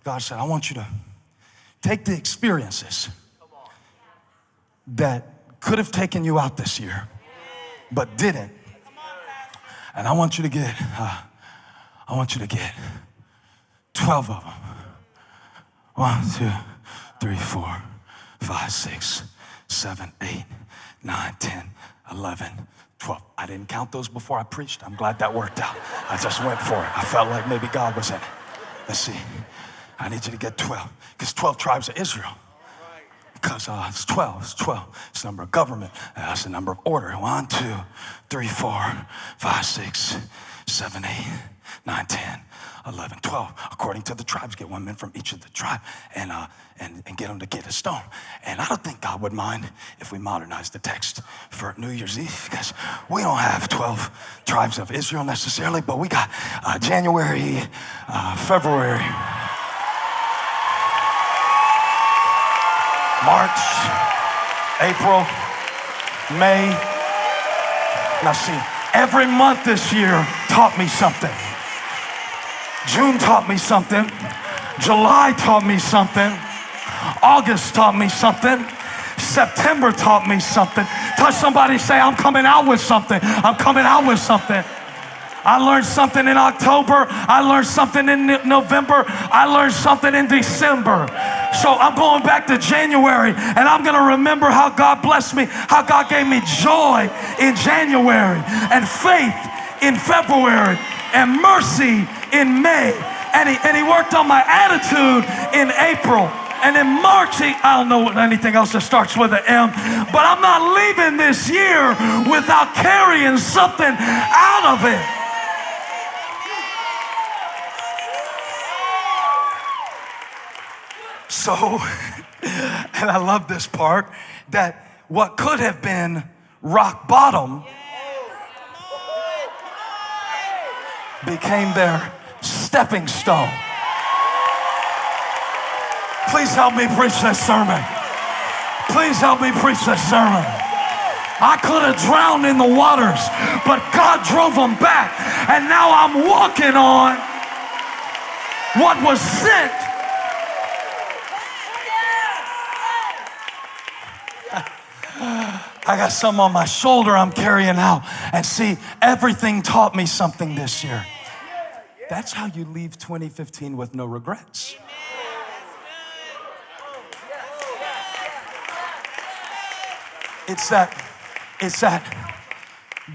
God said, I want you to take the experiences that could have taken you out this year, but didn't. And I want you to get 12 of them. 1, 2, 3, 4, 5, 6, 7, 8, 9, 10, 11, 12. I didn't count those before I preached. I'm glad that worked out. I just went for it. I felt like maybe God was in it. Let's see. I need you to get 12, because 12 tribes of Israel. Because it's 12, it's 12. It's the number of government. That's the number of order. 1, 2, 3, 4, 5, 6, 7, 8, 9, 10, 11, 12. According to the tribes, get 1 man from each of the tribe and get them to get a stone. And I don't think God would mind if we modernize the text for New Year's Eve, because we don't have 12 tribes of Israel necessarily, but we got January, February, March, April, May. Now see, every month this year taught me something. June taught me something. July taught me something. August taught me something. September taught me something. Touch somebody, say, I'm coming out with something. I'm coming out with something. I learned something in October. I learned something in November. I learned something in December. So I'm going back to January, and I'm going to remember how God blessed me, how God gave me joy in January, and faith in February, and mercy in May. And he worked on my attitude in April. And in March, I don't know anything else that starts with an M, but I'm not leaving this year without carrying something out of it. So, and I love this part, that what could have been rock bottom became their stepping stone. Please help me preach this sermon. Please help me preach this sermon. I could have drowned in the waters, but God drove them back. And now I'm walking on what was sent. I got some on my shoulder I'm carrying out. And see, everything taught me something this year. That's how you leave 2015 with no regrets. It's that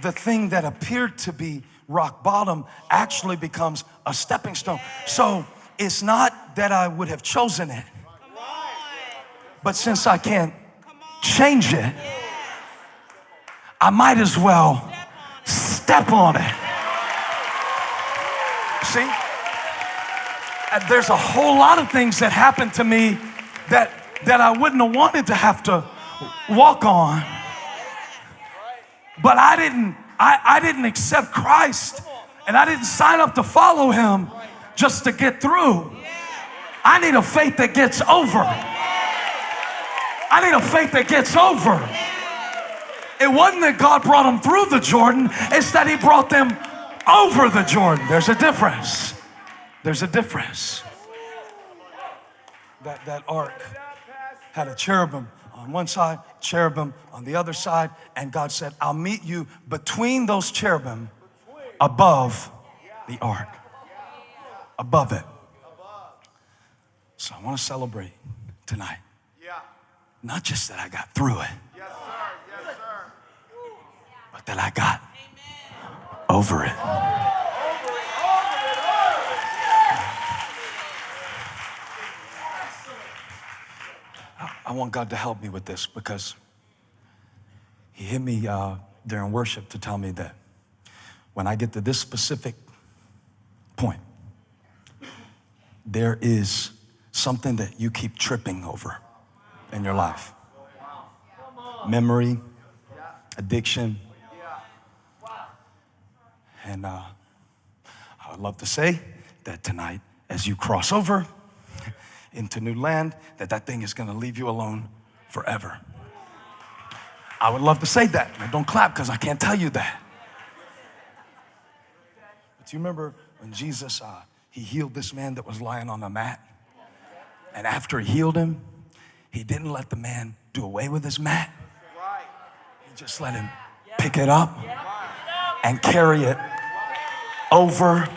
the thing that appeared to be rock bottom actually becomes a stepping stone. So it's not that I would have chosen it, but since I can't change it, I might as well step on it. See? There's a whole lot of things that happened to me that I wouldn't have wanted to have to walk on, but I didn't accept Christ, and I didn't sign up to follow him just to get through. I need a faith that gets over. I need a faith that gets over. It wasn't that God brought them through the Jordan, it's that he brought them over the Jordan. There's a difference. There's a difference. That ark had a cherubim on one side, cherubim on the other side, and God said, I'll meet you between those cherubim above the ark. Above it. So I want to celebrate tonight. Not just that I got through it, but that I got over it. I want God to help me with this, because he hit me during worship to tell me that when I get to this specific point, there is something that you keep tripping over in your life. Memory, addiction. And I would love to say that tonight, as you cross over into new land, that thing is going to leave you alone forever. I would love to say that. Now, don't clap, because I can't tell you that. But you remember when Jesus, he healed this man that was lying on a mat? And after he healed him, he didn't let the man do away with his mat. He just let him pick it up and carry it over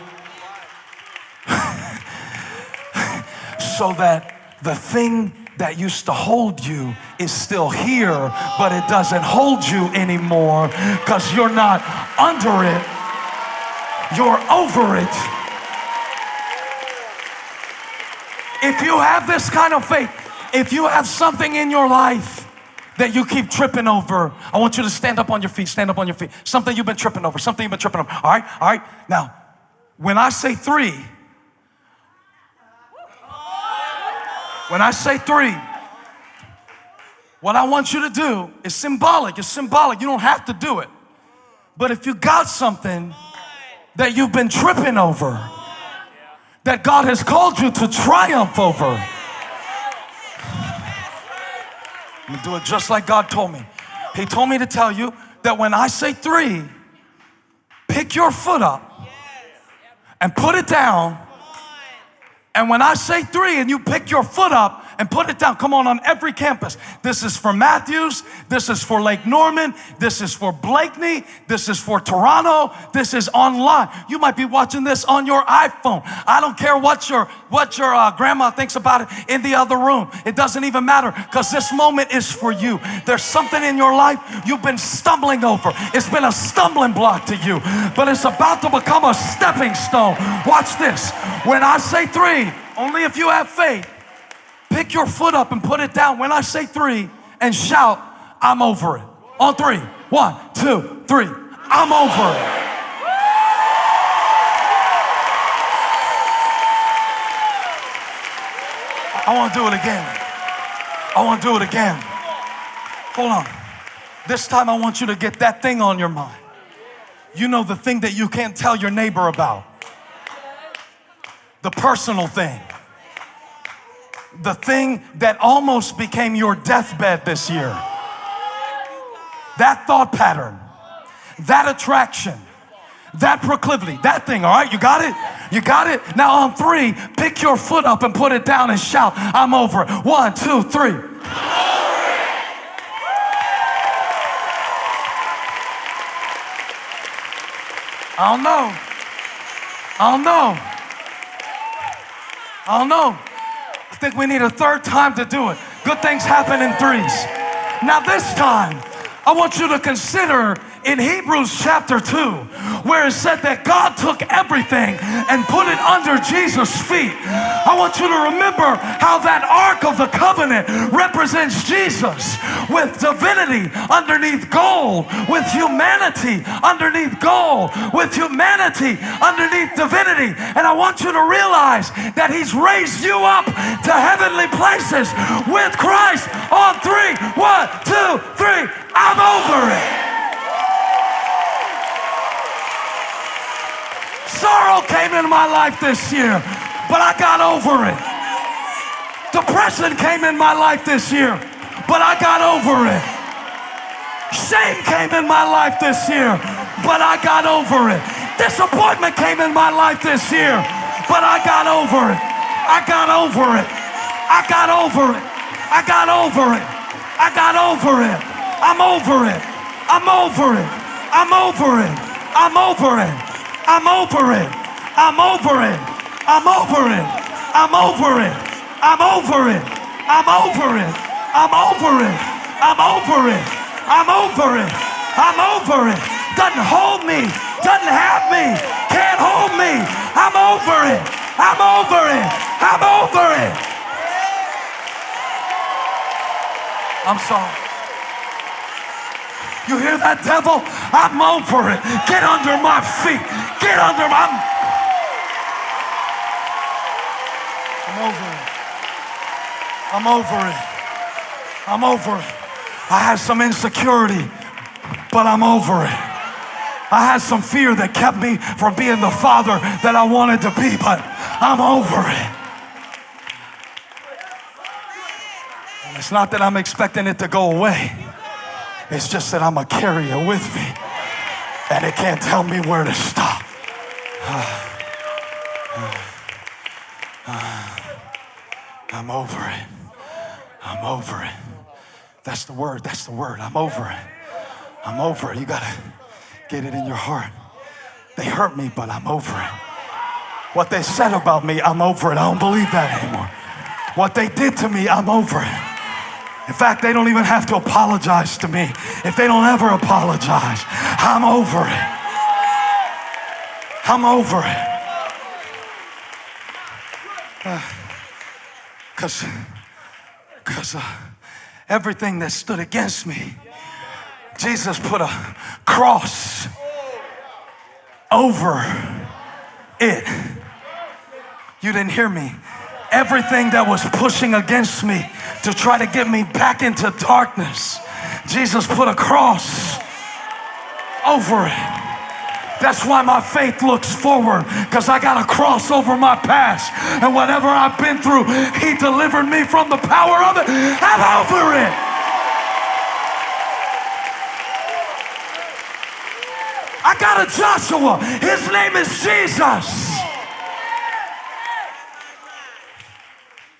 so that the thing that used to hold you is still here, but it doesn't hold you anymore because you're not under it, you're over it. If you have this kind of faith, if you have something in your life that you keep tripping over, I want you to stand up on your feet, stand up on your feet. Something you've been tripping over, something you've been tripping over. All right? Now, when I say three, what I want you to do is symbolic. It's symbolic. You don't have to do it. But if you got something that you've been tripping over, that God has called you to triumph over, I'm gonna do it just like God told me. He told me to tell you that when I say three, pick your foot up and put it down. And when I say three and you pick your foot up and put it down, come on every campus. This is for Matthews. This is for Lake Norman. This is for Blakeney. This is for Toronto. This is online. You might be watching this on your iPhone. I don't care what your grandma thinks about it in the other room. It doesn't even matter because this moment is for you. There's something in your life you've been stumbling over. It's been a stumbling block to you, but it's about to become a stepping stone. Watch this. When I say three, only if you have faith, pick your foot up and put it down when I say three and shout, I'm over it. On three. 1, 2, 3. I'm over it. I want to do it again. Hold on. This time I want you to get that thing on your mind. You know, the thing that you can't tell your neighbor about. The personal thing. The thing that almost became your deathbed this year. That thought pattern, that attraction, that proclivity, that thing, all right? You got it? You got it? Now on three, pick your foot up and put it down and shout, I'm over it. 1, 2, 3. I'm over it. I don't know. I think we need a third time to do it. Good things happen in threes. Now this time, I want you to consider in Hebrews chapter 2, where it said that God took everything and put it under Jesus' feet. I want you to remember how that Ark of the Covenant represents Jesus, with divinity underneath gold, with humanity underneath gold, with humanity underneath divinity. And I want you to realize that He's raised you up to heavenly places with Christ. On three. 1, 2, 3. I'm over it. Sorrow came into my life this year, but I got over it. Depression came in my life this year, but I got over it. Shame came in my life this year, but I got over it. Disappointment came in my life this year, but I got over it. I got over it. I got over it. I got over it. I got over it. I'm over it. I'm over it. I'm over it. I'm over it. I'm over it. I'm over it. I'm over it. I'm over it. I'm over it. I'm over it. I'm over it. I'm over it. I'm over it. I'm over it. Doesn't hold me. Doesn't have me. Can't hold me. I'm over it. I'm over it. I'm over it. I'm sorry. You hear that, devil? I'm over it. Get under my feet. Get under my... I'm over it. I'm over it. I'm over it. I had some insecurity, but I'm over it. I had some fear that kept me from being the father that I wanted to be, but I'm over it. And it's not that I'm expecting it to go away. It's just that I'm going to carry it with me, and it can't tell me where to stop. I'm over it. I'm over it. That's the word. That's the word. I'm over it. I'm over it. You got to get it in your heart. They hurt me, but I'm over it. What they said about me, I'm over it. I don't believe that anymore. What they did to me, I'm over it. In fact, they don't even have to apologize to me. If they don't ever apologize, I'm over it. I'm over it. Because everything that stood against me, Jesus put a cross over it. You didn't hear me. Everything that was pushing against me to try to get me back into darkness, Jesus put a cross over it. That's why my faith looks forward, because I got a cross over my past. And whatever I've been through, He delivered me from the power of it. I'm over it. I got a Joshua. His name is Jesus.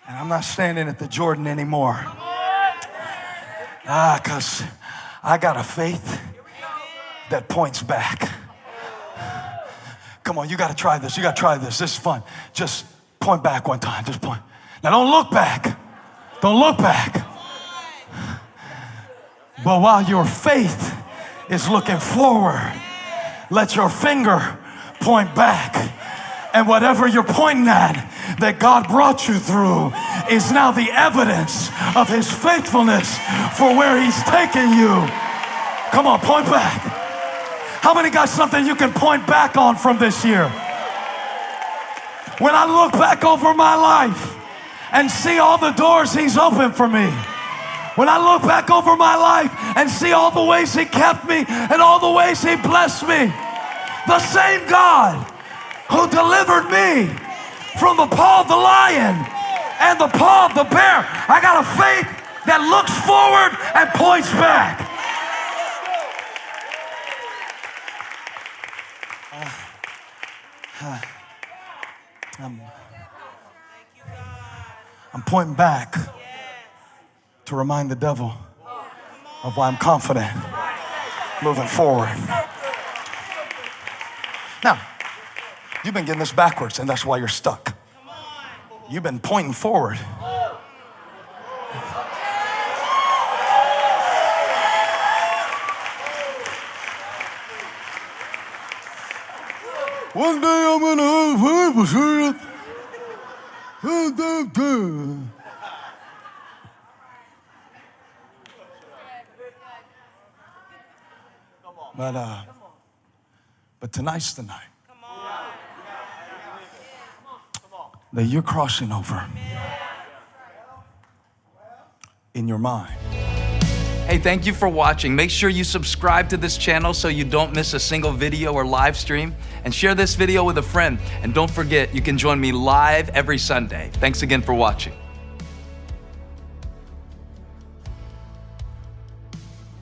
And I'm not standing at the Jordan anymore. Because I got a faith that points back. Come on, you got to try this. You got to try this. This is fun. Just point back one time. Just point. Now, don't look back. Don't look back. But while your faith is looking forward, let your finger point back. And whatever you're pointing at that God brought you through is now the evidence of His faithfulness for where He's taken you. Come on, point back. How many got something you can point back on from this year? When I look back over my life and see all the doors He's opened for me, when I look back over my life and see all the ways He kept me and all the ways He blessed me, the same God who delivered me from the paw of the lion and the paw of the bear, I got a faith that looks forward and points back. I'm pointing back to remind the devil of why I'm confident moving forward. Now, you've been getting this backwards, and that's why you're stuck. You've been pointing forward. One day I'm gonna have a but tonight's the night that you're crossing over in your mind. Hey, thank you for watching. Make sure you subscribe to this channel so you don't miss a single video or live stream, and share this video with a friend. And don't forget, you can join me live every Sunday. Thanks again for watching.